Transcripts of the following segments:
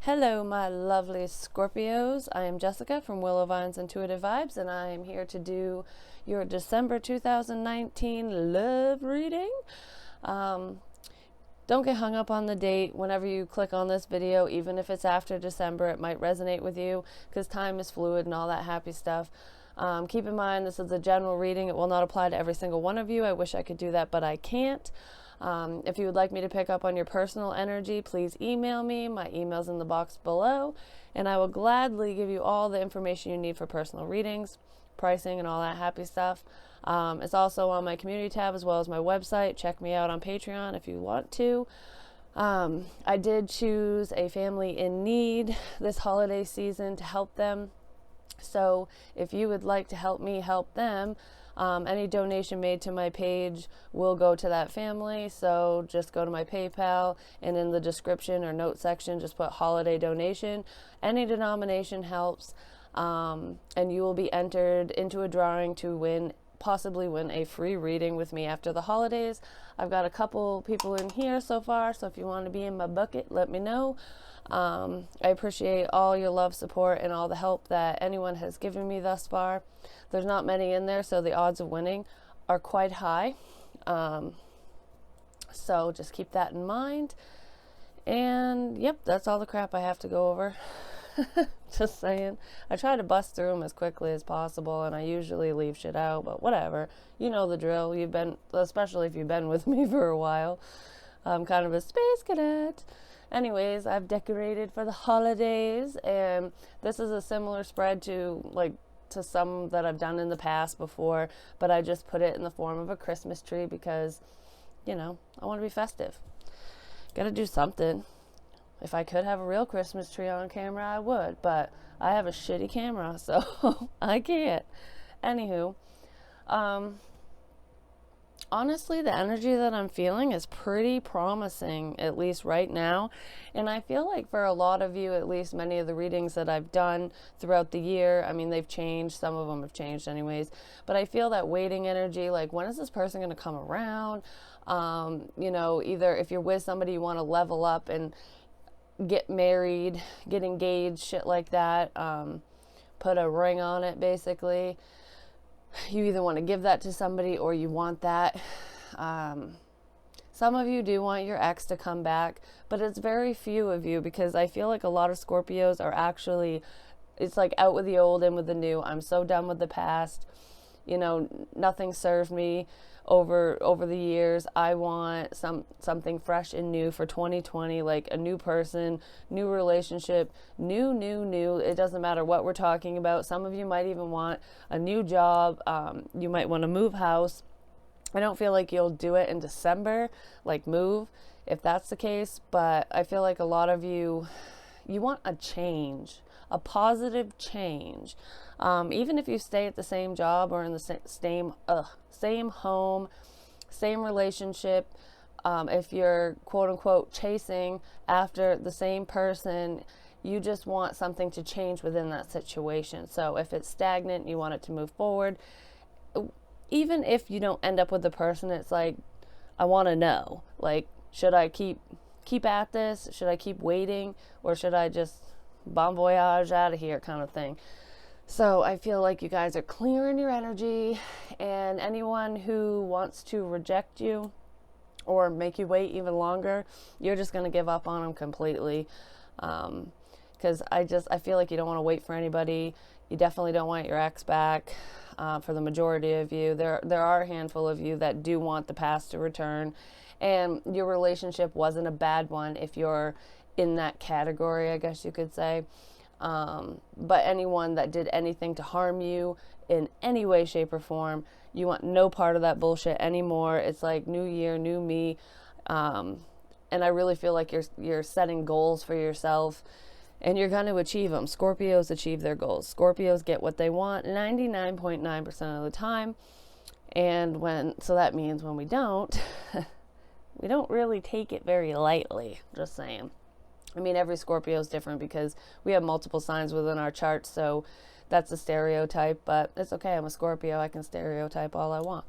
Hello, my lovely Scorpios. I am Jessica from Willow Vine's Intuitive Vibes, and I am here to do your December 2019 love reading. Don't get hung up on the date. Whenever you click on this video, even if it's after December, it might resonate with you because time is fluid and all that happy stuff. Keep in mind, this is a general reading. It will not apply to every single one of you. I wish I could do that, but I can't. If you would like me to pick up on your personal energy, please email me. My email's in the box below, and I will gladly give you all the information you need for personal readings, pricing, and all that happy stuff. It's also on my community tab as well as my website. Check me out on Patreon if you want to. I did choose a family in need this holiday season to help them. So if you would like to help me help them, any donation made to my page will go to that family. So just go to my PayPal, and in the description or note section, just put holiday donation. Any denomination helps, and you will be entered into a drawing to possibly win a free reading with me after the holidays. I've got a couple people in here so far, so if you want to be in my bucket, let me know. I appreciate all your love, support, and all the help that anyone has given me thus far. There's not many in there, so the odds of winning are quite high. So just keep that in mind. And yep, that's all the crap I have to go over. Just saying. I try to bust through them as quickly as possible, and I usually leave shit out, but whatever. You know the drill. Especially if you've been with me for a while. I'm kind of a space cadet. Anyways, I've decorated for the holidays, and this is a similar spread to some that I've done in the past before, but I just put it in the form of a Christmas tree because, I want to be festive. Gotta do something. If I could have a real Christmas tree on camera, I would, but I have a shitty camera, so I can't. Anywho, honestly, the energy that I'm feeling is pretty promising, at least right now. And I feel like for a lot of you, at least many of the readings that I've done throughout the year, I mean, they've changed. Some of them have changed anyways. But I feel that waiting energy, like, when is this person going to come around? Either if you're with somebody, you want to level up and get married, get engaged, shit like that. Put a ring on it, basically. You either want to give that to somebody or you want that. Some of you do want your ex to come back, but it's very few of you because I feel like a lot of Scorpios are actually, it's like out with the old, in with the new. I'm so done with the past. Nothing served me over the years. I want something fresh and new for 2020, like a new person, new relationship, new. It doesn't matter what we're talking about. Some of you might even want a new job. You might want to move house. I don't feel like you'll do it in December, like move, if that's the case, but I feel like a lot of you want a change, a positive change. Even if you stay at the same job or in the same home, same relationship, if you're quote unquote chasing after the same person, you just want something to change within that situation. So if it's stagnant, you want it to move forward. Even if you don't end up with the person, it's like, I want to know, like, should I keep at this? Should I keep waiting? Or should I just bon voyage out of here kind of thing? So I feel like you guys are clearing your energy, and anyone who wants to reject you or make you wait even longer, you're just going to give up on them completely. Because I feel like you don't want to wait for anybody. You definitely don't want your ex back. For the majority of you, there are a handful of you that do want the past to return, and your relationship wasn't a bad one if you're in that category, I guess you could say. But anyone that did anything to harm you in any way, shape, or form, you want no part of that bullshit anymore. It's like new year, new me. And I really feel like you're setting goals for yourself, and you're going to achieve them. Scorpios achieve their goals. Scorpios get what they want 99.9% of the time. And so that means when we don't, we don't really take it very lightly. Just saying. I mean, every Scorpio is different because we have multiple signs within our chart, so that's a stereotype, but it's okay. I'm a Scorpio. I can stereotype all I want.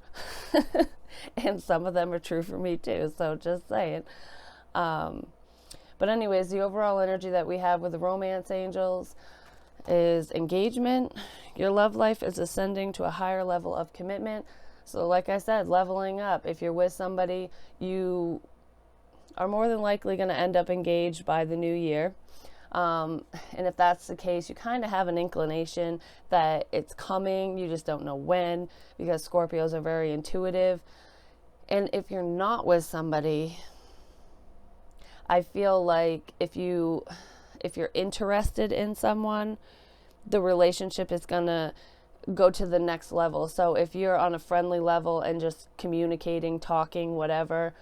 And some of them are true for me too, so just saying. But anyways, the overall energy that we have with the romance angels is engagement. Your love life is ascending to a higher level of commitment. So like I said, leveling up. If you're with somebody, you are more than likely going to end up engaged by the new year. And if that's the case, you kind of have an inclination that it's coming. You just don't know when, because Scorpios are very intuitive. And if you're not with somebody, I feel like if you're interested in someone, the relationship is going to go to the next level. So if you're on a friendly level and just communicating, talking, whatever,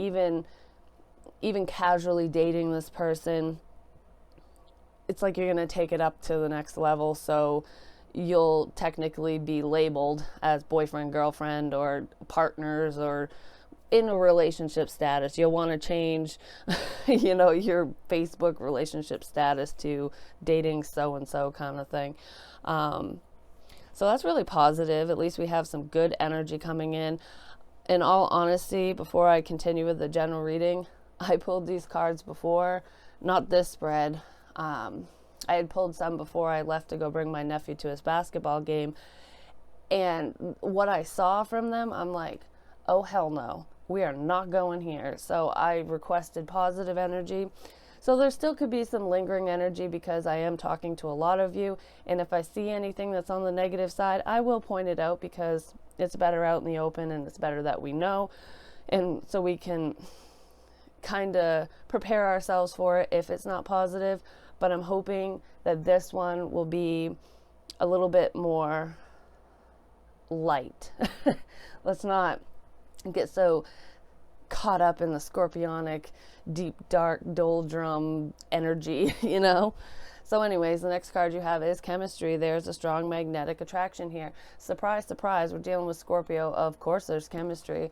even casually dating this person, it's like you're going to take it up to the next level. So you'll technically be labeled as boyfriend, girlfriend, or partners, or in a relationship status. You'll want to change, your Facebook relationship status to dating so-and-so kind of thing. So that's really positive. At least we have some good energy coming in. In all honesty, before I continue with the general reading, I pulled these cards before, not this spread. I had pulled some before I left to go bring my nephew to his basketball game. And what I saw from them, I'm like, oh, hell no. We are not going here. So I requested positive energy. So there still could be some lingering energy because I am talking to a lot of you. And if I see anything that's on the negative side, I will point it out, because it's better out in the open, and it's better that we know. And so we can kind of prepare ourselves for it if it's not positive. But I'm hoping that this one will be a little bit more light. Let's not get so caught up in the scorpionic, deep, dark, doldrum energy, So anyways, the next card you have is chemistry. There's a strong magnetic attraction here. Surprise, surprise, we're dealing with Scorpio. Of course there's chemistry.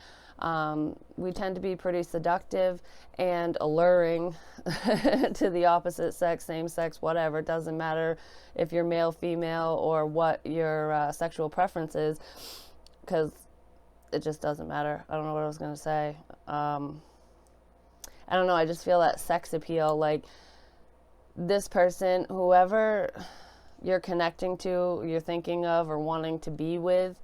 We tend to be pretty seductive and alluring to the opposite sex, same sex, whatever. It doesn't matter if you're male, female, or what your sexual preference is, because it just doesn't matter. I don't know what I was going to say. I don't know. I just feel that sex appeal. Like, this person, whoever you're connecting to, you're thinking of, or wanting to be with,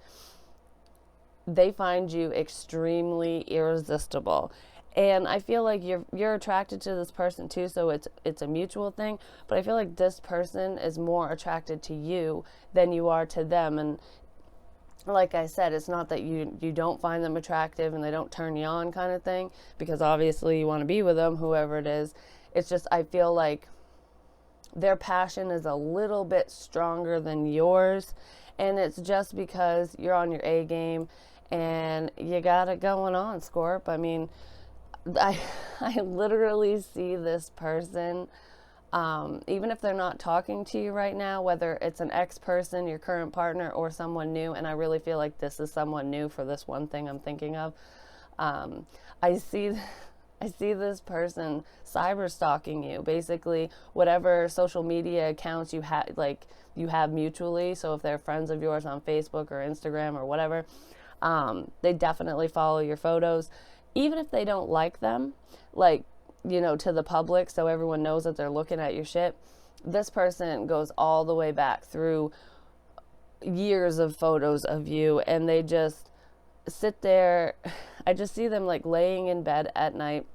they find you extremely irresistible. And I feel like you're attracted to this person too, so it's a mutual thing. But I feel like this person is more attracted to you than you are to them. And like I said, it's not that you don't find them attractive and they don't turn you on kind of thing, because obviously you want to be with them, whoever it is. It's just, I feel like their passion is a little bit stronger than yours, and it's just because you're on your A game and you got it going on, Scorp. I mean, I literally see this person, even if they're not talking to you right now, whether it's an ex-person, your current partner, or someone new, and I really feel like this is someone new for this one thing I'm thinking of. I see this person cyber stalking you, basically whatever social media accounts you have mutually. So if they're friends of yours on Facebook or Instagram or whatever, they definitely follow your photos, even if they don't like them, to the public, so everyone knows that they're looking at your shit. This person goes all the way back through years of photos of you, and they just sit there. I just see them laying in bed at night,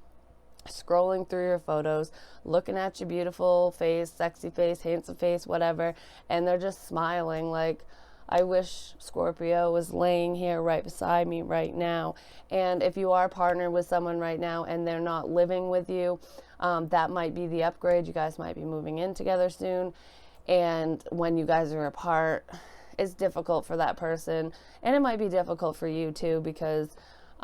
scrolling through your photos, looking at your beautiful face, sexy face, handsome face, whatever, and they're just smiling like, I wish Scorpio was laying here right beside me right now. And if you are partnered with someone right now and they're not living with you, that might be the upgrade. You guys might be moving in together soon. And when you guys are apart, it's difficult for that person. And it might be difficult for you too, because,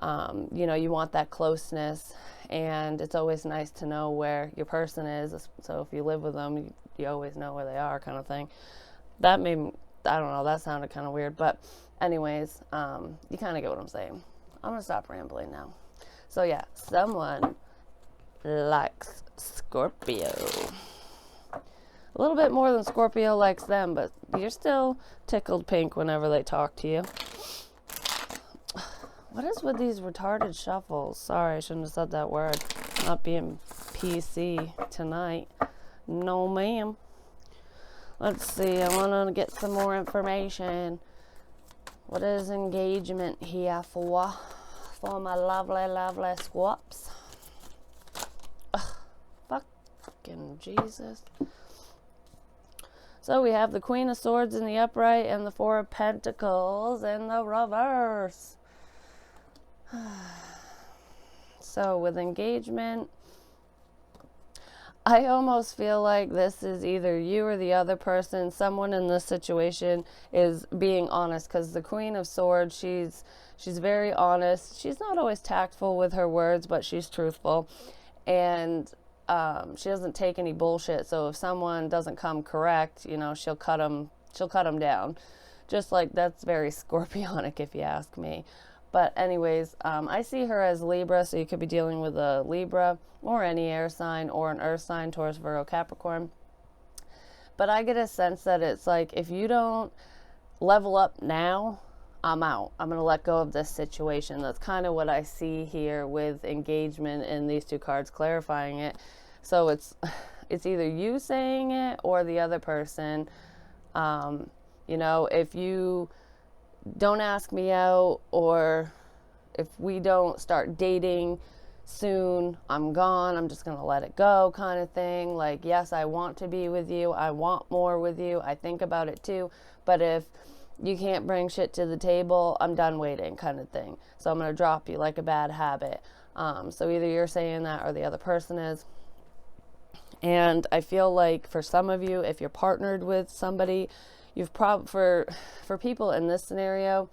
you want that closeness. And it's always nice to know where your person is. So if you live with them, you always know where they are, kind of thing. That made me, I don't know, that sounded kind of weird. But anyways, you kind of get what I'm saying. I'm going to stop rambling now. So yeah, someone likes Scorpio. A little bit more than Scorpio likes them, but you're still tickled pink whenever they talk to you. What is with these retarded shuffles? Sorry, I shouldn't have said that word. Not being PC tonight. No, ma'am. Let's see. I want to get some more information. What is engagement here for? For my lovely, lovely squaps. Ugh, fucking Jesus. So we have the Queen of Swords in the upright and the Four of Pentacles in the reverse. So with engagement, I almost feel like this is either you or the other person. Someone in this situation is being honest, because the Queen of Swords, she's very honest. She's not always tactful with her words, but she's truthful. And she doesn't take any bullshit. So if someone doesn't come correct, you know, she'll cut them down. Just like, that's very Scorpionic if you ask me. But anyways, I see her as Libra, so you could be dealing with a Libra or any air sign or an earth sign, Taurus, Virgo, Capricorn. But I get a sense that it's like, if you don't level up now, I'm out. I'm going to let go of this situation. That's kind of what I see here with engagement in these two cards, clarifying it. So it's either you saying it or the other person. You know, if you don't ask me out, or if we don't start dating soon, I'm gone. I'm just going to let it go, kind of thing. Like, yes, I want to be with you. I want more with you. I think about it too. But if you can't bring shit to the table, I'm done waiting, kind of thing. So I'm going to drop you like a bad habit. So either you're saying that or the other person is. And I feel like for some of you, if you're partnered with somebody, you've for people in this scenario,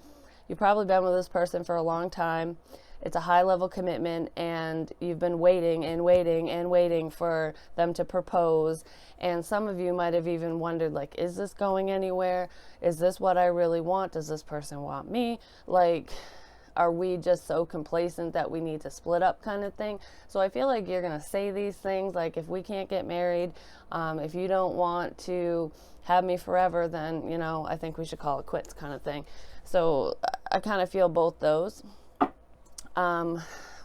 you've probably been with this person for a long time. It's a high level commitment, and you've been waiting and waiting and waiting for them to propose. And some of you might have even wondered, like, is this going anywhere? Is this what I really want? Does this person want me? Like, are we just so complacent that we need to split up, kind of thing? So I feel like you're going to say these things, like, if we can't get married, if you don't want to have me forever, then, you know, I think we should call it quits, kind of thing. So I kind of feel both those.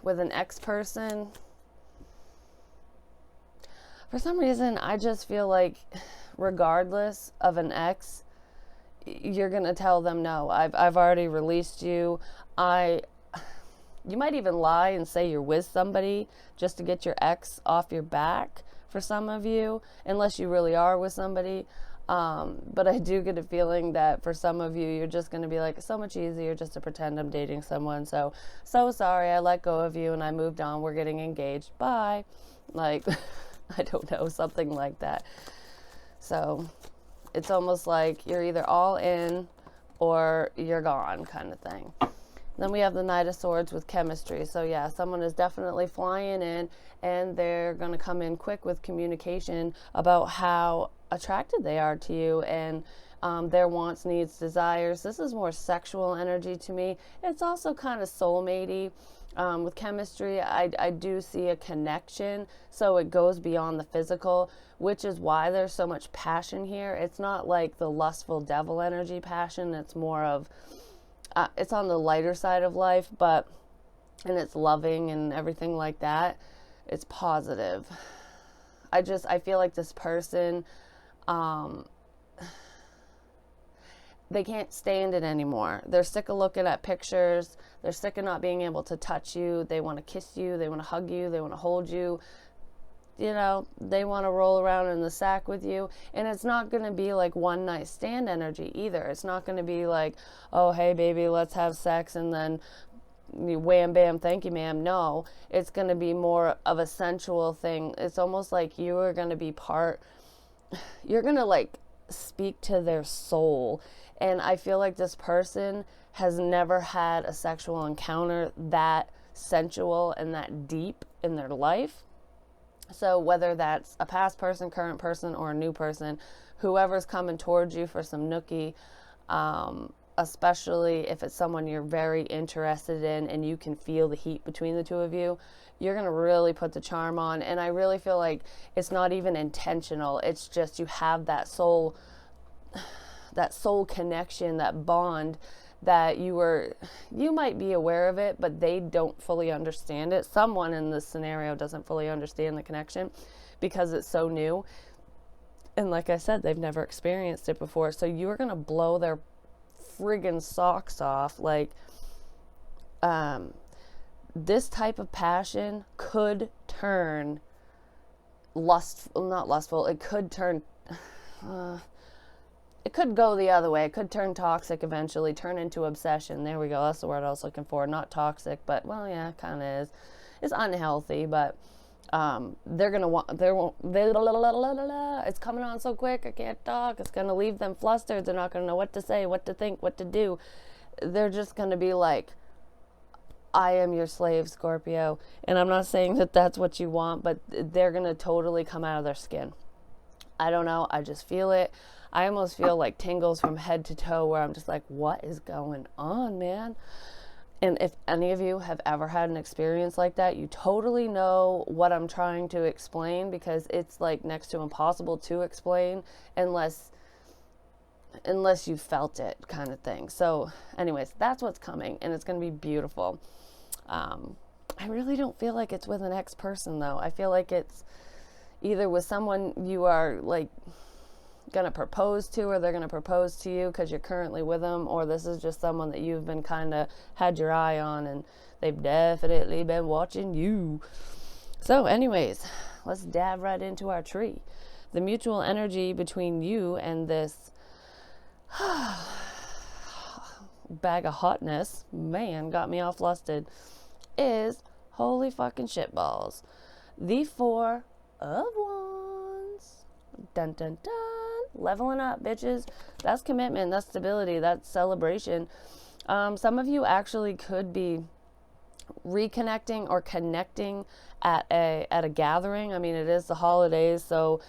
With an ex person, for some reason, I just feel like regardless of an ex, you're going to tell them no. I've already released you. You might even lie and say you're with somebody just to get your ex off your back, for some of you, unless you really are with somebody. But I do get a feeling that for some of you, you're just going to be like, it's so much easier just to pretend I'm dating someone. So sorry, I let go of you and I moved on. We're getting engaged. Bye. Like, I don't know, something like that. So it's almost like you're either all in or you're gone, kind of thing. Then we have the Knight of Swords with chemistry. So yeah, someone is definitely flying in, and they're going to come in quick with communication about how attracted they are to you, and their wants, needs, desires. This is more sexual energy to me. It's also kind of soulmatey. With chemistry, I do see a connection, so it goes beyond the physical, which is why there's so much passion here. It's not like the lustful devil energy passion. It's more of, it's on the lighter side of life, and it's loving and everything like that. It's positive. I feel like this person, they can't stand it anymore. They're sick of looking at pictures. They're sick of not being able to touch you. They want to kiss you. They want to hug you. They want to hold you. You know, they want to roll around in the sack with you. And it's not going to be like one night stand energy either. It's not going to be like, oh, hey, baby, let's have sex, and then wham, bam, thank you, ma'am. No, it's going to be more of a sensual thing. It's almost like you are going to be you're going to like speak to their soul. And I feel like this person has never had a sexual encounter that sensual and that deep in their life. So whether that's a past person, current person, or a new person, whoever's coming towards you for some nookie, especially if it's someone you're very interested in and you can feel the heat between the two of you, you're going to really put the charm on. And I really feel like it's not even intentional. It's just you have that soul connection, that bond, that you might be aware of it, but they don't fully understand it. Someone in this scenario doesn't fully understand the connection because it's so new. And like I said, they've never experienced it before. So you're going to blow their friggin' socks off. Like, this type of passion could turn not lustful. It could turn, it could go the other way. It could turn toxic eventually, turn into obsession. There we go. That's the word I was looking for. Not toxic, but, well, yeah, kind of is. It's unhealthy, but they're going to want, it's coming on so quick, I can't talk. It's going to leave them flustered. They're not going to know what to say, what to think, what to do. They're just going to be like, I am your slave, Scorpio. And I'm not saying that that's what you want, but they're going to totally come out of their skin. I don't know. I just feel it. I almost feel like tingles from head to toe where I'm just like, what is going on, man? And if any of you have ever had an experience like that, you totally know what I'm trying to explain, because it's like next to impossible to explain unless you felt it, kind of thing. So anyways, that's what's coming, and it's going to be beautiful. I really don't feel like it's with an ex person, though. I feel like it's either with someone you are like going to propose to, or they're going to propose to you because you're currently with them, or this is just someone that you've been kind of had your eye on and they've definitely been watching you. So anyways, let's dive right into our tree. The mutual energy between you and this bag of hotness, man, got me all flustered, is holy fucking shitballs. The Four of Wands. Dun dun dun. Leveling up, bitches. That's commitment, that's stability, that's celebration. Some of you actually could be reconnecting or connecting at a gathering. I mean, it is the holidays, so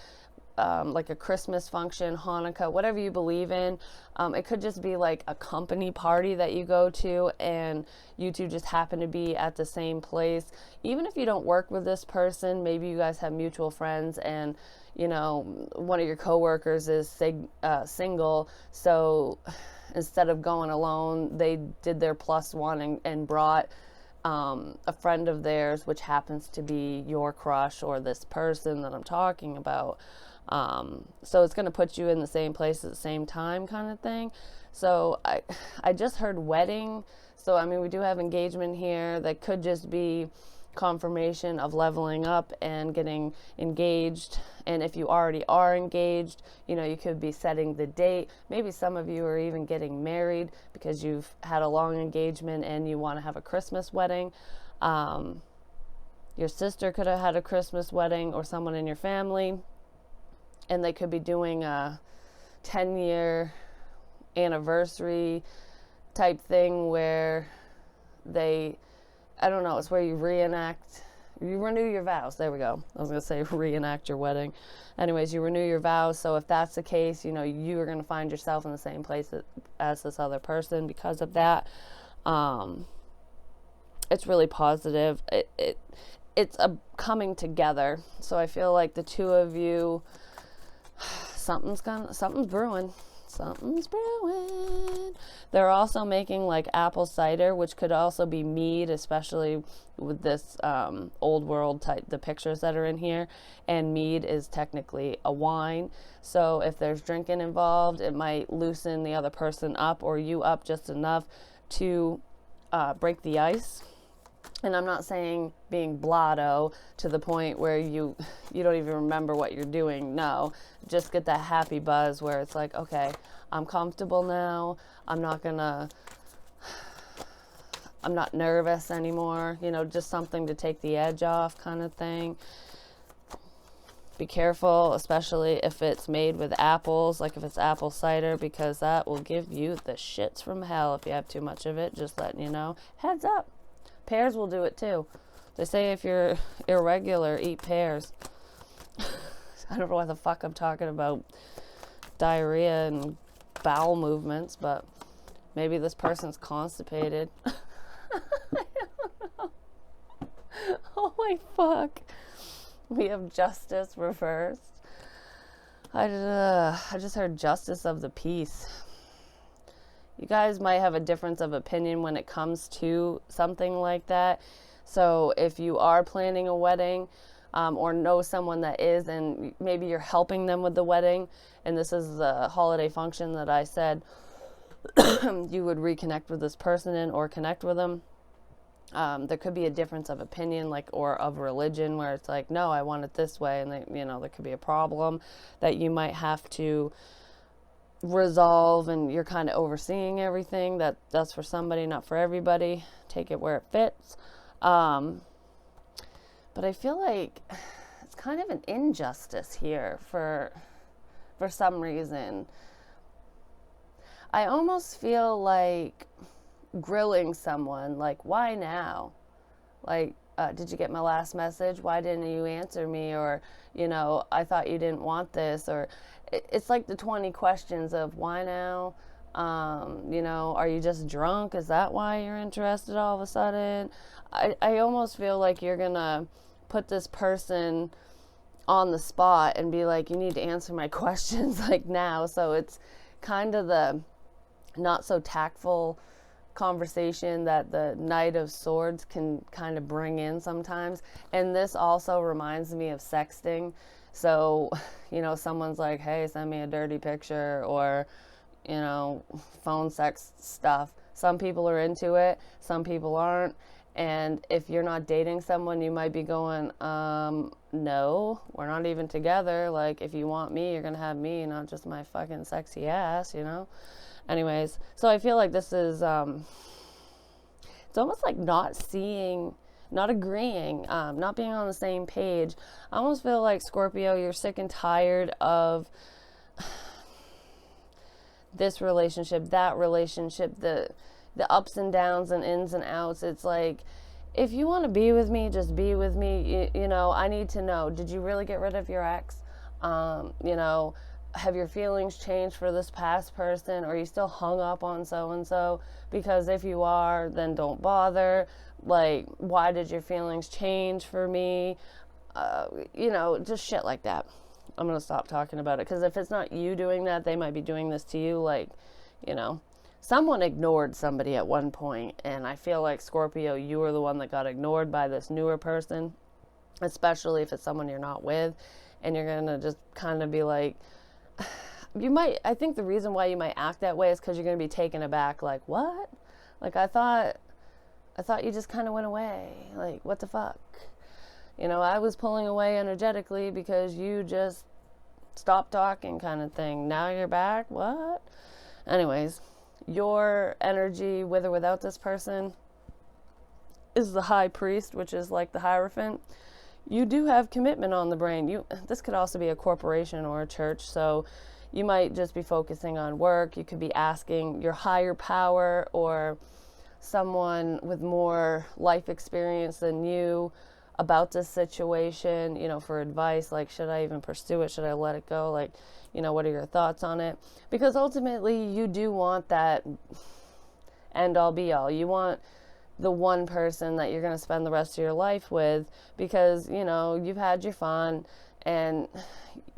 like a Christmas function, Hanukkah, whatever you believe in. It could just be like a company party that you go to and you two just happen to be at the same place. Even if you don't work with this person, maybe you guys have mutual friends and, you know, one of your coworkers is single, so instead of going alone, they did their +1 and brought a friend of theirs, which happens to be your crush or this person that I'm talking about. So it's going to put you in the same place at the same time, kind of thing. So I just heard wedding. So, I mean, we do have engagement here. That could just be confirmation of leveling up and getting engaged. And if you already are engaged, you know, you could be setting the date. Maybe some of you are even getting married because you've had a long engagement and you want to have a Christmas wedding. Your sister could have had a Christmas wedding, or someone in your family, and they could be doing a 10-year anniversary type thing where I don't know, it's where you renew your vows. There we go. I was going to say reenact your wedding. Anyways, you renew your vows. So if that's the case, you know, you are going to find yourself in the same place as this other person because of that. It's really positive. It's a coming together. So I feel like the two of you, something's brewing. Something's brewing. They're also making like apple cider, which could also be mead, especially with this old world type, the pictures that are in here. And mead is technically a wine. So if there's drinking involved, it might loosen the other person up or you up just enough to break the ice. And I'm not saying being blotto to the point where you don't even remember what you're doing. No, just get that happy buzz where it's like, okay, I'm comfortable now. I'm not nervous anymore. You know, just something to take the edge off, kind of thing. Be careful, especially if it's made with apples, like if it's apple cider, because that will give you the shits from hell if you have too much of it. Just letting you know. Heads up. Pears will do it too. They say if you're irregular, eat pears. I don't know why the fuck I'm talking about diarrhea and bowel movements, but maybe this person's constipated. I don't know. Oh my fuck. We have justice reversed. I just heard justice of the peace. you guys might have a difference of opinion when it comes to something like that. So if you are planning a wedding, or know someone that is, and maybe you're helping them with the wedding, and this is the holiday function that I said you would reconnect with this person in, or connect with them. There could be a difference of opinion, like, or of religion, where it's like, no, I want it this way, and there could be a problem that you might have to resolve, and you're kind of overseeing everything. That's for somebody, not for everybody. Take it where it fits. But I feel like it's kind of an injustice here for some reason. I almost feel like grilling someone, like, why now? Like, did you get my last message? Why didn't you answer me? Or, I thought you didn't want this. Or it's like the 20 questions of why now? Are you just drunk? Is that why you're interested all of a sudden? I almost feel like you're gonna put this person on the spot and be like, you need to answer my questions like now. So it's kind of the not so tactful conversation that the Knight of Swords can kind of bring in sometimes. And this also reminds me of sexting. So, someone's like, hey, send me a dirty picture, or, phone sex stuff. Some people are into it, some people aren't. And if you're not dating someone, you might be going, no, we're not even together. Like, if you want me, you're going to have me, not just my fucking sexy ass, Anyways, so I feel like this is, it's almost like not agreeing, not being on the same page. I almost feel like, Scorpio, you're sick and tired of this relationship, that relationship, the ups and downs and ins and outs. It's like, if you want to be with me, just be with me. I need to know, did you really get rid of your ex? Have your feelings changed for this past person? Or are you still hung up on so-and-so? Because if you are, then don't bother. Like, why did your feelings change for me? Just shit like that. I'm going to stop talking about it, because if it's not you doing that, they might be doing this to you. Like, someone ignored somebody at one point, and I feel like, Scorpio, you were the one that got ignored by this newer person, especially if it's someone you're not with, and you're going to just kind of be like, I think the reason why you might act that way is because you're going to be taken aback, like, what? Like, I thought you just kind of went away. Like, what the fuck? I was pulling away energetically because you just stopped talking, kind of thing. Now you're back? What? Anyways, your energy, with or without this person, is the High Priest, which is like the Hierophant. You do have commitment on the brain. This could also be a corporation or a church, so you might just be focusing on work. You could be asking your higher power or someone with more life experience than you about this situation, for advice, like, should I even pursue it? Should I let it go? Like, what are your thoughts on it? Because ultimately, you do want that end all be all. You want the one person that you're going to spend the rest of your life with, because, you've had your fun, and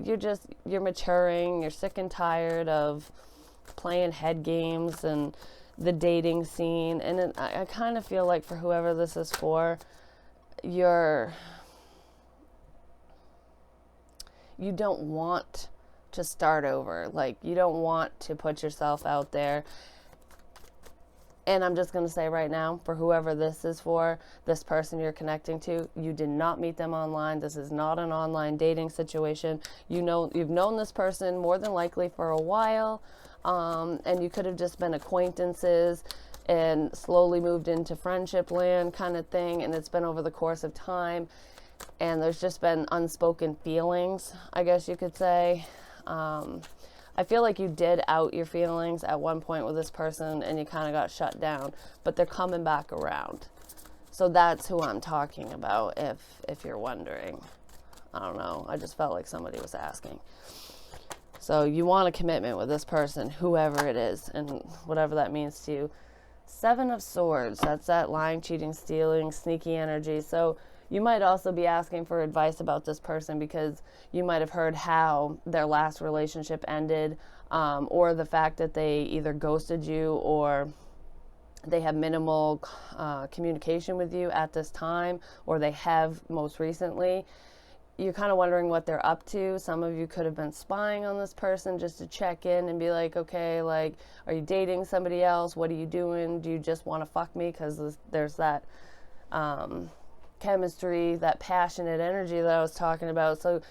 you're maturing, you're sick and tired of playing head games and the dating scene. And I kind of feel like, for whoever this is for, you don't want to start over. Like, you don't want to put yourself out there. And I'm just going to say right now, for whoever this is for, this person you're connecting to, you did not meet them online. This is not an online dating situation. You've known this person more than likely for a while, and you could have just been acquaintances and slowly moved into friendship land, kind of thing. And it's been over the course of time, and there's just been unspoken feelings, I guess you could say. I feel like you did out your feelings at one point with this person, and you kind of got shut down, but they're coming back around. So that's who I'm talking about, if you're wondering. I don't know. I just felt like somebody was asking. So you want a commitment with this person, whoever it is, and whatever that means to you. 7 of Swords. That's that lying, cheating, stealing, sneaky energy. So you might also be asking for advice about this person because you might have heard how their last relationship ended. or the fact that they either ghosted you or they have minimal communication with you at this time, or they have most recently. You're kind of wondering what they're up to. Some of you could have been spying on this person just to check in and be like, okay, like, are you dating somebody else? What are you doing? Do you just want to fuck me? Because there's that chemistry, that passionate energy that I was talking about. So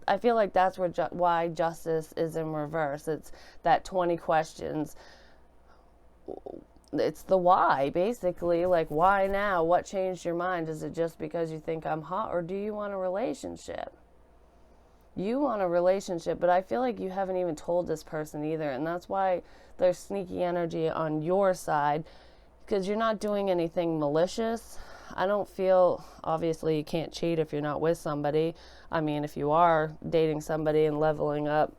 I feel like that's why justice is in reverse. It's that 20 questions. It's the why, basically. Like, why now? What changed your mind? Is it just because you think I'm hot, or do you want a relationship? You want a relationship, but I feel like you haven't even told this person either, and that's why there's sneaky energy on your side, because you're not doing anything malicious. I don't feel, obviously you can't cheat if you're not with somebody. I mean, if you are dating somebody and leveling up,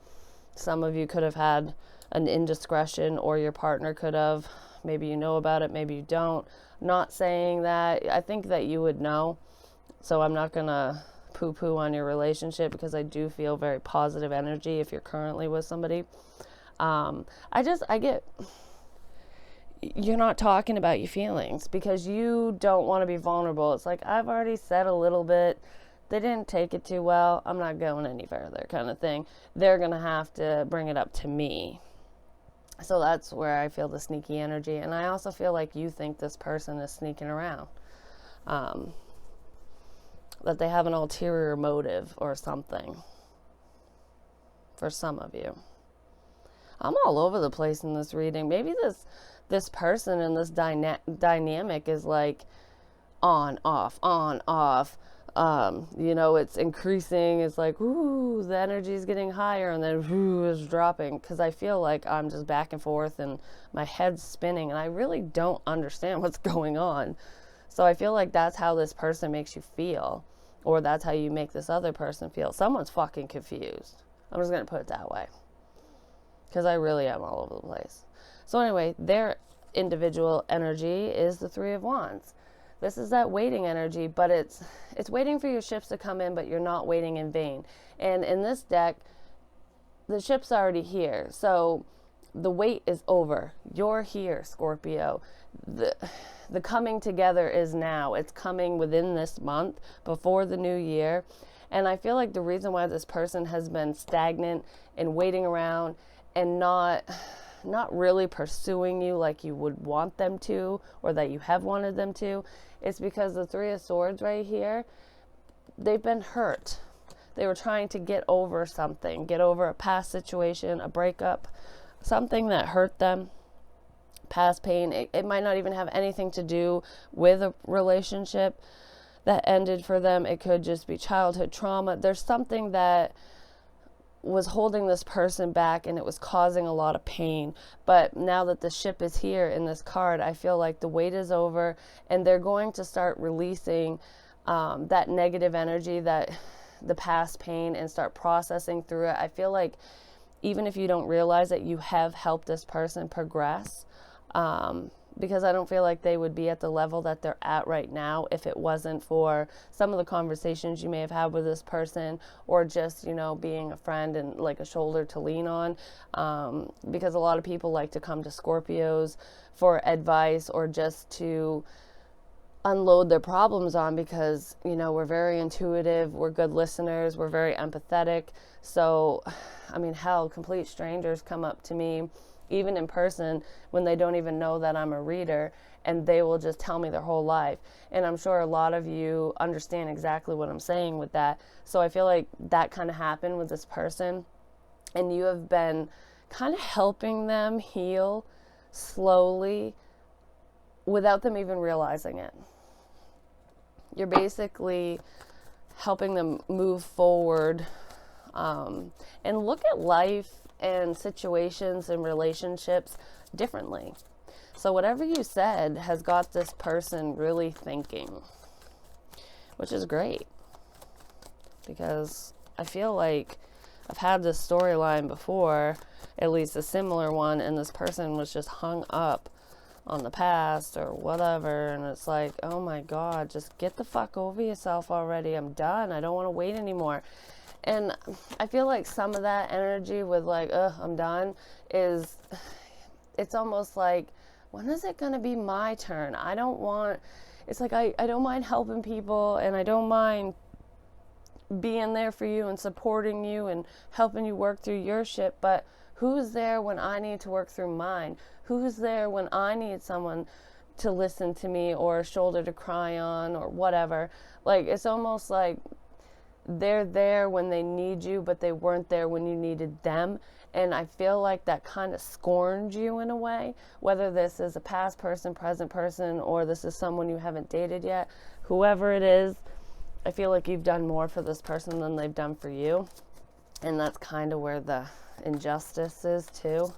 some of you could have had an indiscretion, or your partner could have. Maybe you know about it, maybe you don't. Not saying that. I think that you would know. So I'm not going to poo-poo on your relationship, because I do feel very positive energy if you're currently with somebody. I get, you're not talking about your feelings because you don't want to be vulnerable. It's like, I've already said a little bit. They didn't take it too well. I'm not going any further, kind of thing. They're going to have to bring it up to me. So that's where I feel the sneaky energy. And I also feel like you think this person is sneaking around. That they have an ulterior motive or something. For some of you. I'm all over the place in this reading. Maybe this person and this dynamic is like on, off, on, off. It's increasing. It's like, ooh, the energy is getting higher, and then ooh, is dropping, because I feel like I'm just back and forth and my head's spinning, and I really don't understand what's going on. So I feel like that's how this person makes you feel, or that's how you make this other person feel. Someone's fucking confused. I'm just going to put it that way, because I really am all over the place. So anyway, their individual energy is the Three of Wands. This is that waiting energy, but it's waiting for your ships to come in, but you're not waiting in vain. And in this deck, the ship's already here. So the wait is over. You're here, Scorpio. The coming together is now. It's coming within this month, before the new year. And I feel like the reason why this person has been stagnant and waiting around and not really pursuing you like you would want them to, or that you have wanted them to, it's because the Three of Swords right here, they've been hurt. They were trying to get over something, get over a past situation, a breakup, something that hurt them, past pain. It might not even have anything to do with a relationship that ended for them. It could just be childhood trauma. There's something that was holding this person back, and it was causing a lot of pain. But now that the ship is here in this card, I feel like the wait is over, and they're going to start releasing that negative energy, that the past pain, and start processing through it. I feel like even if you don't realize it, you have helped this person progress, because I don't feel like they would be at the level that they're at right now if it wasn't for some of the conversations you may have had with this person, or just, being a friend and like a shoulder to lean on, because a lot of people like to come to Scorpios for advice, or just to unload their problems on, because, we're very intuitive, we're good listeners, we're very empathetic. So, I mean, hell, complete strangers come up to me, even in person, when they don't even know that I'm a reader, and they will just tell me their whole life. And I'm sure a lot of you understand exactly what I'm saying with that. So I feel like that kind of happened with this person, and you have been kind of helping them heal slowly without them even realizing it. You're basically helping them move forward, and look at life and situations and relationships differently. So whatever you said has got this person really thinking, which is great, because I feel like I've had this storyline before, at least a similar one, and this person was just hung up on the past or whatever, and it's like, oh my God, just get the fuck over yourself already. I'm done. I don't want to wait anymore. And I feel like some of that energy with like, I'm done, is, it's almost like, when is it going to be my turn? I don't want, it's like, I don't mind helping people, and I don't mind being there for you and supporting you and helping you work through your shit, but who's there when I need to work through mine? Who's there when I need someone to listen to me, or a shoulder to cry on, or whatever? Like, it's almost like they're there when they need you, but they weren't there when you needed them. And I feel like that kind of scorned you in a way, whether this is a past person, present person, or this is someone you haven't dated yet. Whoever it is, I feel like you've done more for this person than they've done for you. And that's kind of where the injustice is too.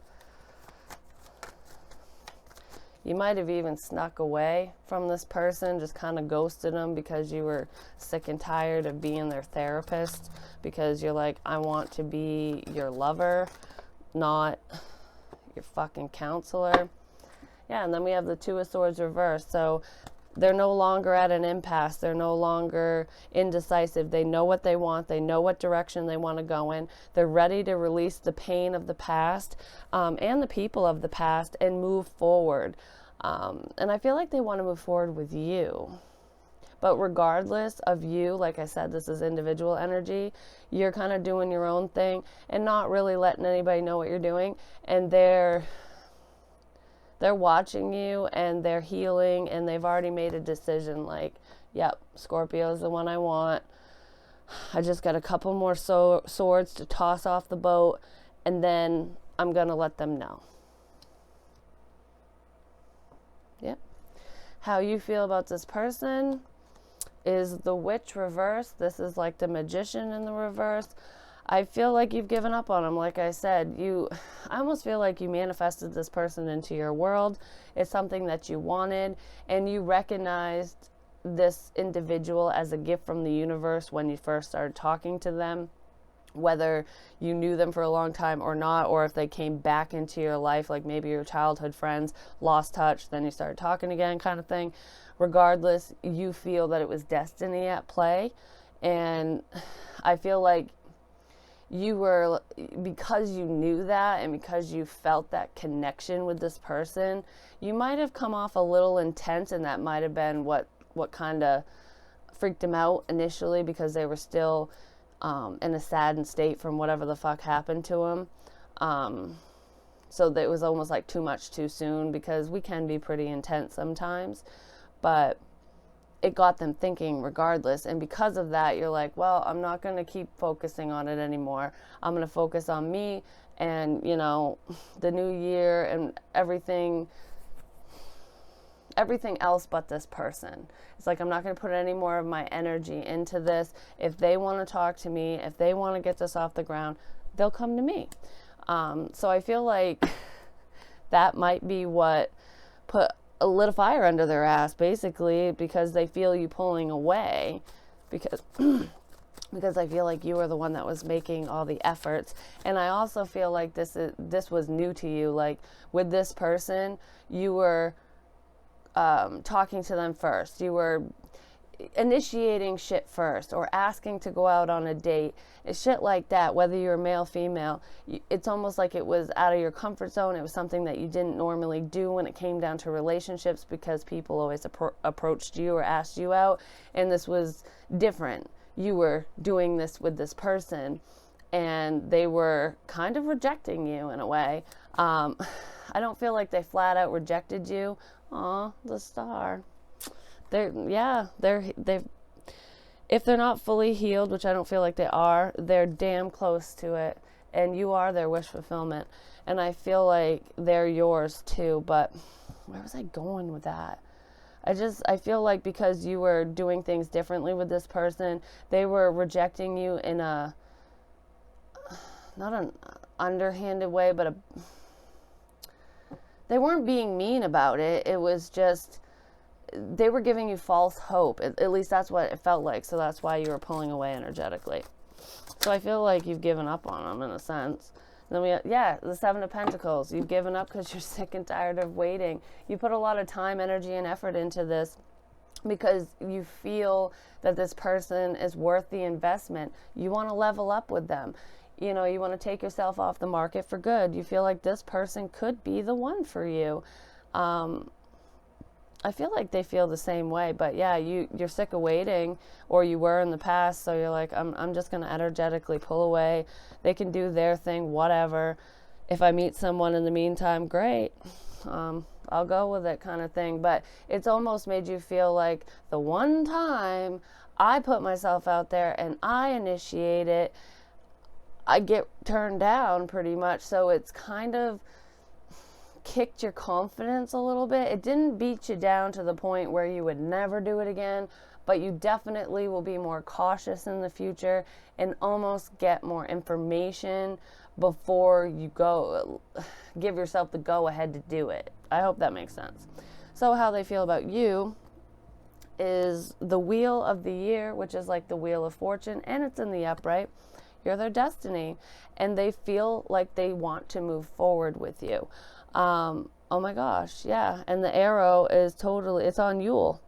You might have even snuck away from this person, just kind of ghosted them because you were sick and tired of being their therapist, because you're like, I want to be your lover, not your fucking counselor. Yeah, and then we have the Two of Swords reversed. So they're no longer at an impasse. They're no longer indecisive. They know what they want. They know what direction they want to go in. They're ready to release the pain of the past and the people of the past and move forward. And I feel like they want to move forward with you. But regardless of you, like I said, this is individual energy. You're kind of doing your own thing and not really letting anybody know what you're doing. And they're watching you, and they're healing, and they've already made a decision like, yep, Scorpio is the one I want. I just got a couple more swords to toss off the boat, and then I'm going to let them know. Yep. How you feel about this person is the Witch reverse. This is like the Magician in the reverse. I feel like you've given up on them. Like I said, I almost feel like you manifested this person into your world. It's something that you wanted, and you recognized this individual as a gift from the universe when you first started talking to them, whether you knew them for a long time or not, or if they came back into your life, like maybe your childhood friends, lost touch, then you started talking again, kind of thing. Regardless, you feel that it was destiny at play, and I feel like because you knew that, and because you felt that connection with this person, you might have come off a little intense, and that might have been what kind of freaked them out initially, because they were still in a saddened state from whatever the fuck happened to them. So that it was almost like too much too soon, because we can be pretty intense sometimes, but it got them thinking regardless. And because of that, you're like, well, I'm not going to keep focusing on it anymore. I'm going to focus on me and, the new year and everything else but this person. It's like, I'm not going to put any more of my energy into this. If they want to talk to me, if they want to get this off the ground, they'll come to me. So I feel like that might be what put lit a fire under their ass, basically, because they feel you pulling away, because I feel like you were the one that was making all the efforts. And I also feel like this was new to you. Like, with this person, you were talking to them first. You were initiating shit first, or asking to go out on a date. It's shit like that, whether you're male, female. It's almost like it was out of your comfort zone. It was something that you didn't normally do when it came down to relationships, because people always approached you or asked you out, and this was different. You were doing this with this person, and they were kind of rejecting you in a way. I don't feel like they flat out rejected you. Aw, the star. If they're not fully healed, which I don't feel like they are, they're damn close to it, and you are their wish fulfillment, and I feel like they're yours too. But where was I going with that? I feel like because you were doing things differently with this person, they were rejecting you in not an underhanded way, but they weren't being mean about it. It was just, they were giving you false hope. At least that's what it felt like. So that's why you were pulling away energetically. So I feel like you've given up on them in a sense. And then the Seven of Pentacles. You've given up because you're sick and tired of waiting. You put a lot of time, energy, and effort into this. because you feel that this person is worth the investment. You want to level up with them. You know, you want to take yourself off the market for good. You feel like this person could be the one for you. I feel like they feel the same way, but yeah, you're sick of waiting, or you were in the past, so you're like, I'm just going to energetically pull away. They can do their thing, whatever. If I meet someone in the meantime, great. I'll go with it, kind of thing. But it's almost made you feel like the one time I put myself out there and I initiate it, I get turned down pretty much. So it's kind of kicked your confidence a little bit. It didn't beat you down to the point where you would never do it again, but you definitely will be more cautious in the future and almost get more information before you go, give yourself the go ahead to do it. I hope that makes sense. So how they feel about you is the wheel of the year, which is like the wheel of fortune, and it's in the upright. You're their destiny, and they feel like they want to move forward with you. Oh my gosh, yeah. And the arrow is totally, it's on Yule,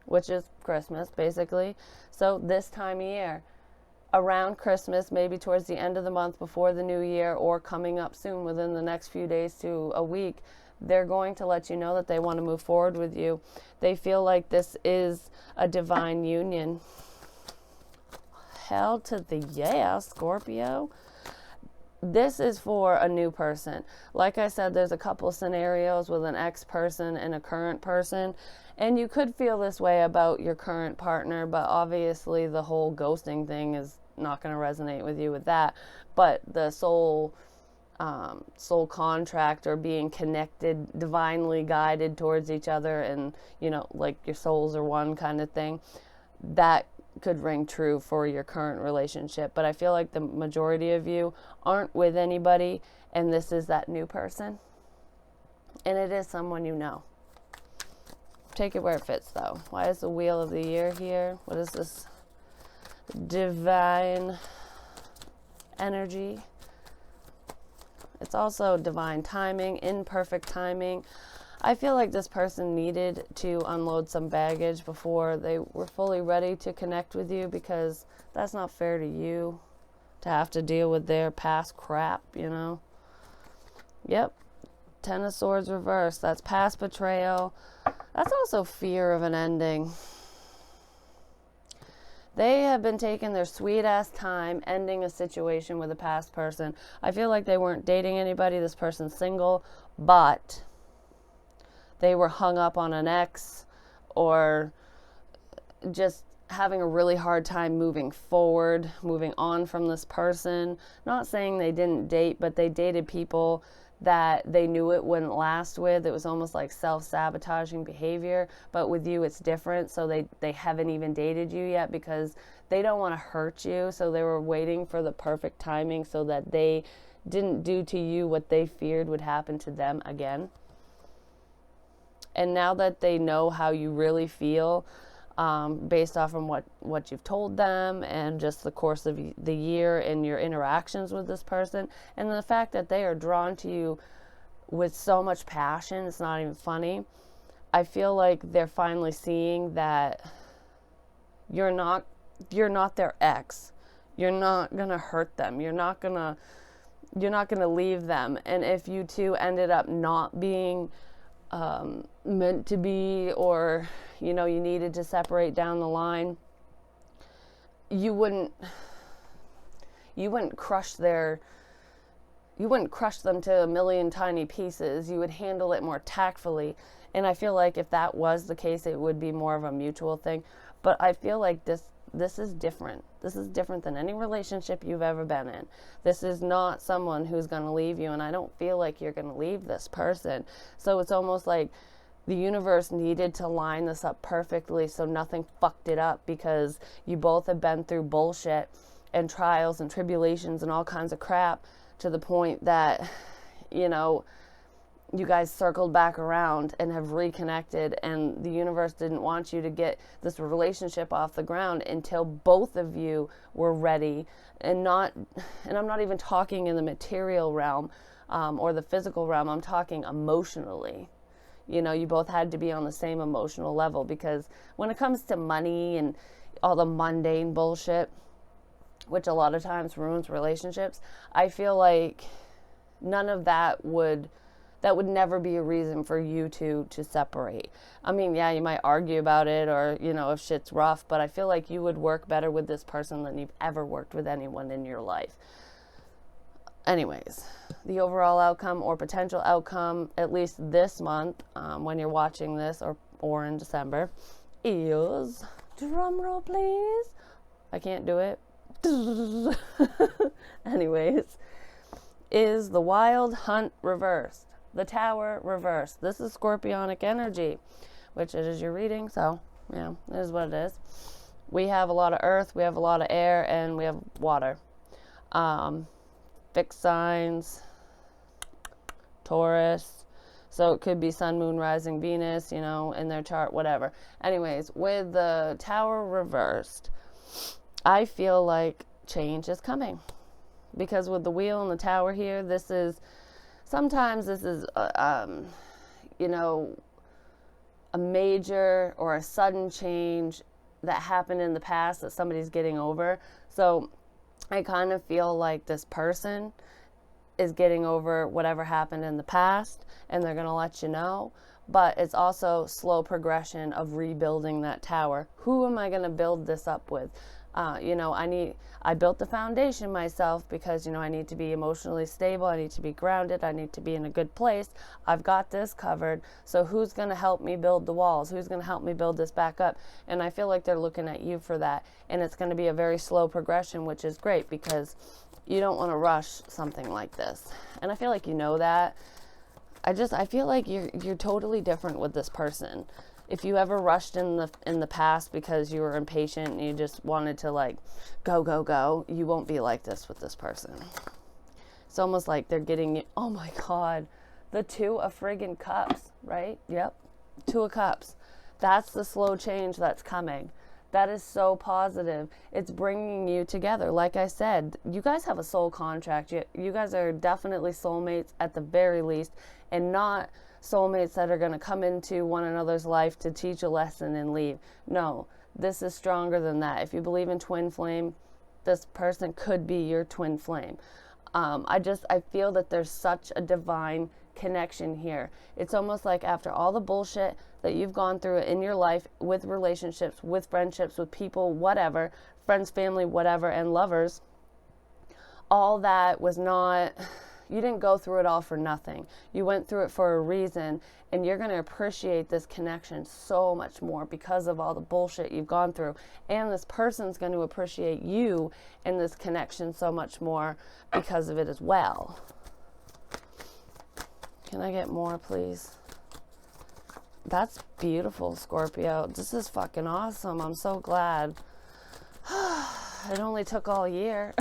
which is Christmas, basically. So this time of year, around Christmas, maybe towards the end of the month before the new year, or coming up soon within the next few days to a week, they're going to let you know that they want to move forward with you. They feel like this is a divine union. Hell to the yeah, Scorpio. This is for a new person. Like I said, there's a couple scenarios with an ex-person and a current person. And you could feel this way about your current partner, but obviously the whole ghosting thing is not going to resonate with you with that. But the soul contract, or being connected, divinely guided towards each other, and, you know, like your souls are one kind of thing, that could ring true for your current relationship. But I feel like the majority of you aren't with anybody, and this is that new person, and it is someone you know. Take it where it fits, though. Why is the wheel of the year here? What is this divine energy? It's also divine timing, imperfect timing. I feel like this person needed to unload some baggage before they were fully ready to connect with you, because that's not fair to you to have to deal with their past crap, you know? Yep. Ten of Swords reversed. That's past betrayal. That's also fear of an ending. They have been taking their sweet ass time ending a situation with a past person. I feel like they weren't dating anybody. This person's single, but they were hung up on an ex, or just having a really hard time moving forward, moving on from this person. Not saying they didn't date, but they dated people that they knew it wouldn't last with. It was almost like self-sabotaging behavior, but with you it's different. So they haven't even dated you yet because they don't want to hurt you. So they were waiting for the perfect timing so that they didn't do to you what they feared would happen to them again. And now that they know how you really feel, based off of what you've told them and just the course of the year and your interactions with this person, and the fact that they are drawn to you with so much passion, it's not even funny. I feel like they're finally seeing that you're not their ex. You're not gonna hurt them. You're not gonna leave them. And if you two ended up not being meant to be, or you needed to separate down the line, you wouldn't crush them to a million tiny pieces. You would handle it more tactfully. And I feel like if that was the case, it would be more of a mutual thing. But I feel like this is different. This is different than any relationship you've ever been in. This is not someone who's going to leave you, and I don't feel like you're going to leave this person. So it's almost like the universe needed to line this up perfectly so nothing fucked it up, because you both have been through bullshit and trials and tribulations and all kinds of crap, to the point that, you guys circled back around and have reconnected, and the universe didn't want you to get this relationship off the ground until both of you were ready. And I'm not even talking in the material realm, or the physical realm. I'm talking emotionally. You know, you both had to be on the same emotional level, because when it comes to money and all the mundane bullshit, which a lot of times ruins relationships, I feel like none of that would never be a reason for you to separate. I mean, yeah, you might argue about it, or, you know, if shit's rough, but I feel like you would work better with this person than you've ever worked with anyone in your life. Anyways, the overall outcome or potential outcome, at least this month, when you're watching this, or in December, is, drum roll please, I can't do it. Anyways, is the Wild Hunt reversed, the Tower reversed. This is Scorpionic energy, which it is your reading, so yeah, it is what it is. We have a lot of earth, we have a lot of air, and we have water. Fixed signs, Taurus, so it could be Sun, Moon, Rising, Venus, you know, in their chart, whatever. Anyways, with the Tower reversed, I feel like change is coming, because with the Wheel and the Tower here, sometimes this is you know, a major or a sudden change that happened in the past that somebody's getting over. So I kind of feel like this person is getting over whatever happened in the past, and they're going to let you know. But it's also slow progression of rebuilding that tower. Who am I going to build this up with? You know, I built the foundation myself, because, you know, I need to be emotionally stable. I need to be grounded. I need to be in a good place. I've got this covered. So who's going to help me build the walls? Who's going to help me build this back up? And I feel like they're looking at you for that. And it's going to be a very slow progression, which is great, because you don't want to rush something like this. And I feel like you know that. I feel like you're totally different with this person. If you ever rushed in the past because you were impatient and you just wanted to, like, go, you won't be like this with this person. It's almost like they're getting you. Oh my God, the Two of friggin' Cups, right? Yep, Two of Cups. That's the slow change that's coming. That is so positive. It's bringing you together. Like I said, you guys have a soul contract. You guys are definitely soulmates at the very least, and not soulmates that are going to come into one another's life to teach a lesson and leave. No, this is stronger than that. If you believe in twin flame, this person could be your twin flame. I feel that there's such a divine connection here. It's almost like after all the bullshit that you've gone through in your life, with relationships, with friendships, with people, whatever, friends, family, whatever, and lovers, all that was not, you didn't go through it all for nothing. You went through it for a reason, and you're going to appreciate this connection so much more because of all the bullshit you've gone through. And this person's going to appreciate you and this connection so much more because of it as well. Can I get more, please? That's beautiful, Scorpio. This is fucking awesome. I'm so glad. It only took all year.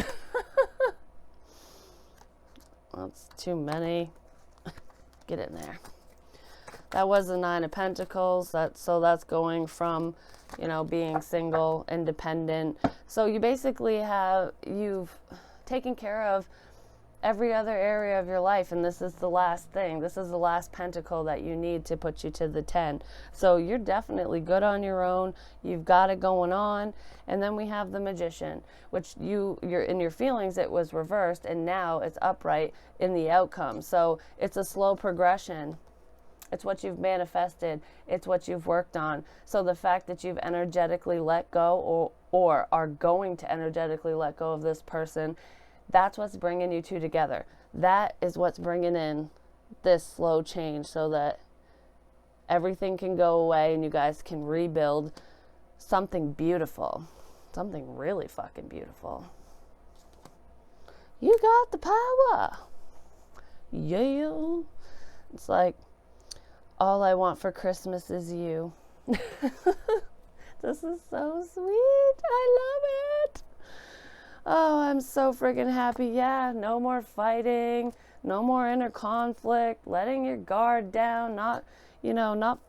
That's too many. Get in there. That was the Nine of Pentacles. So that's going from, you know, being single, independent. So you basically you've taken care of every other area of your life, and this is the last thing. This is the last pentacle that you need to put you to the 10. So you're definitely good on your own. You've got it going on. And then we have the Magician, which you're in your feelings, it was reversed, and now it's upright in the outcome. So it's a slow progression. It's what you've manifested. It's what you've worked on. So the fact that you've energetically let go, or are going to energetically let go of this person, that's what's bringing you two together. That is what's bringing in this slow change, so that everything can go away and you guys can rebuild something beautiful. Something really fucking beautiful. You got the power. Yeah. It's like, all I want for Christmas is you. This is so sweet. I love it. Oh, I'm so friggin' happy. Yeah, no more fighting, no more inner conflict, letting your guard down, not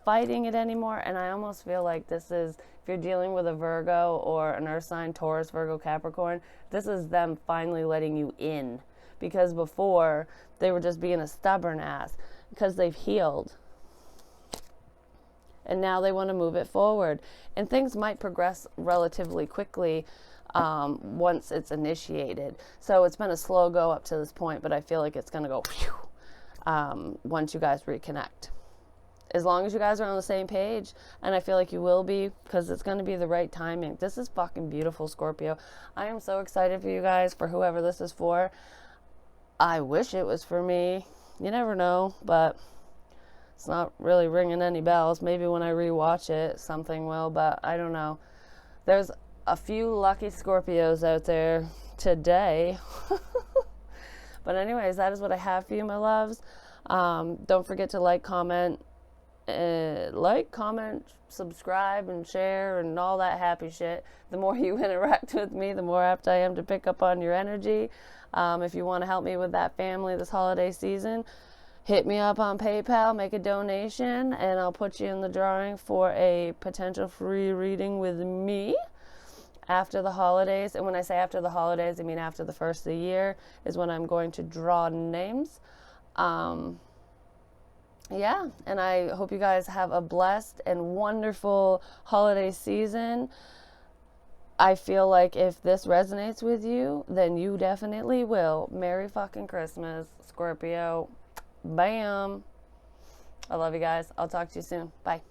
fighting it anymore. And I almost feel like this is, if you're dealing with a Virgo or an Earth sign, Taurus, Virgo, Capricorn, this is them finally letting you in. Because before, they were just being a stubborn ass, because they've healed. and now they want to move it forward. And things might progress relatively quickly once it's initiated. So it's been a slow go up to this point, but I feel like it's going to go once you guys reconnect. As long as you guys are on the same page, and I feel like you will be, because it's going to be the right timing. This is fucking beautiful, Scorpio. I am so excited for you guys, for whoever this is for. I wish it was for me. You never know, but it's not really ringing any bells. Maybe when I rewatch it, something will, but I don't know. There's a few lucky Scorpios out there today. But anyways, that is what I have for you, my loves. Don't forget to like, comment, subscribe, and share, and all that happy shit. The more you interact with me, the more apt I am to pick up on your energy. If you want to help me with that family this holiday season, hit me up on PayPal, make a donation, and I'll put you in the drawing for a potential free reading with me after the holidays. And when I say after the holidays, I mean after the first of the year is when I'm going to draw names. Yeah, and I hope you guys have a blessed and wonderful holiday season. I feel like if this resonates with you, then you definitely will. Merry fucking Christmas, Scorpio. Bam. I love you guys. I'll talk to you soon. Bye.